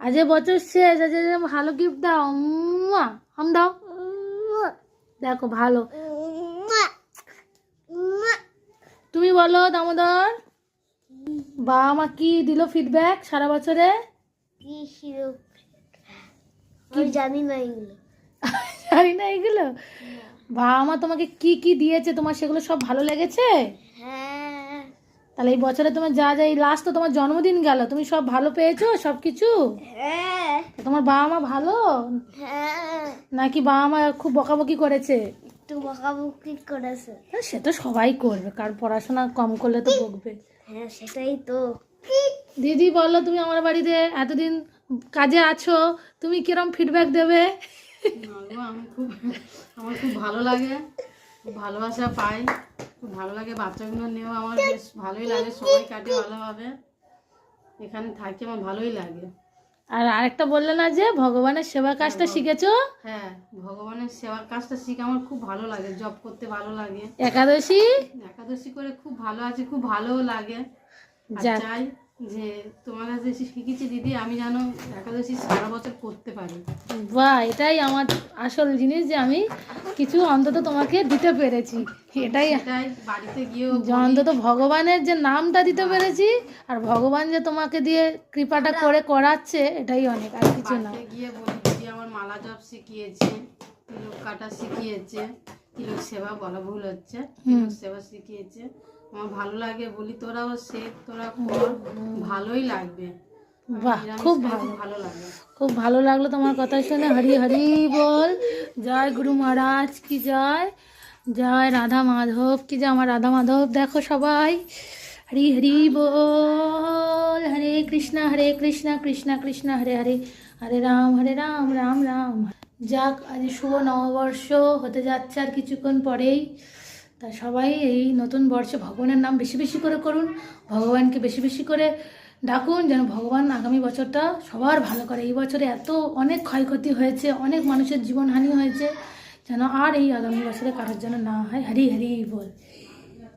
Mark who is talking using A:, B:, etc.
A: আজ বছর শেষ, আজ ভালো গিফট দাও, হাম দাও। দেখো ভালো, তুমি বলো দামোদর, বাবা মা কি দিল ফিডব্যাক সারা বছরে?
B: জানি না এগুলো।
A: জানি না এগুলো। বাবা মা তোমাকে কি কি দিয়েছে, তোমার সেগুলো সব ভালো লেগেছে?
B: হ্যাঁ
A: তাহলে এই বছরে তোমার যা যা, এই লাস্ট তো তোমার জন্মদিন গেল, তুমি সব ভালো পেয়েছো সব কিছু?
B: হ্যাঁ
A: তোমার বাবা মা ভালো
B: হ্যাঁ,
A: নাকি বাবা মা খুব বকাবকি করেছে?
B: একটু বকাবকি করেছে।
A: সে তো সবাই করবে, কারণ পড়াশোনা কম করলে তো বকবে।
B: হ্যাঁ সেটাই তো।
A: দিদি বলো, তুমি আমার বাড়িতে এতদিন কাজে আছো, তুমি কিরম ফিডব্যাক দেবে?
C: আমার খুব ভালো লাগে, খুব ভালোবাসা পাই, খুব ভালো লাগে। বাচ্চাগুলো নিয়েও আমার বেশ ভালোই লাগে, সময় কাটে ভালোভাবে, এখানে থাকি আমার ভালোই লাগে।
A: আর আরেকটা বললে না যে ভগবানের সেবা কাজটা শিখেছো?
C: হ্যাঁ, ভগবানের সেবার কাজটা শিখে আমার খুব ভালো লাগে, জব করতে ভালো লাগে,
A: একাদশী
C: একাদশী করে খুব ভালো আছে, খুব ভালোও লাগে। আর
A: যাক।
C: চাই যে তোমার কাছে শিখেছি দিদি, আমি যেন একাদশী সারা বছর করতে পারি।
A: বাহ, এটাই আমার আসল জিনিস, যে আমি কিছু অন্তত তোমাকে দিতে পেরেছি। এটাই
C: এটাই বাড়িতে গিয়েও
A: যে অন্তত ভগবানের যে নামটা দিতে পেরেছি, আর ভগবান যে তোমাকে দিয়ে কৃপাটা করে করাচ্ছে, এটাই অনেক, আর কিছু না।
C: বাড়িতে গিয়ে বলি দিদি আমার মালা জপ শিখিয়েছে, তিলক কাটা শিখিয়েছে, তিলক সেবা বলা ভুল হচ্ছে, তিলক সেবা শিখিয়েছে, আমার ভালো লাগে। বলি তোরাও শেখ, তোরা কর, ভালোই লাগবে।
A: বাহ,
C: নিরামিষ
A: খুব
C: খাই,
A: ভালো,
C: খুব ভালো লাগে।
A: খুব ভালো লাগলো তোমার কথা শুনে। হরি হরি বল, জয় গুরু মহারাজ কি জয়, জয় রাধা মাধব কি জয়। আমার রাধা মাধব দেখো সবাই। হরি হরি বল, হরে কৃষ্ণ কৃষ্ণ কৃষ্ণ হরে হরে, হরে রাম রাম রাম। যাক, আজ শুভ নববর্ষ হতে যাচ্ছে আর কিছুক্ষণ পরেই। তা সবাই এই নতুন বর্ষে ভগবানের নাম বেশি বেশি করে করুন, ভগবানকে বেশি বেশি করে ডাকুন, যেন ভগবান আগামী বছরটা সবার ভালো করে। এই বছরে এত অনেক ক্ষয়ক্ষতি হয়েছে, অনেক মানুষের জীবনহানি হয়েছে, যেন আর এই আগামী বছরে কারোর যেন না হয়। হরি হরি বল।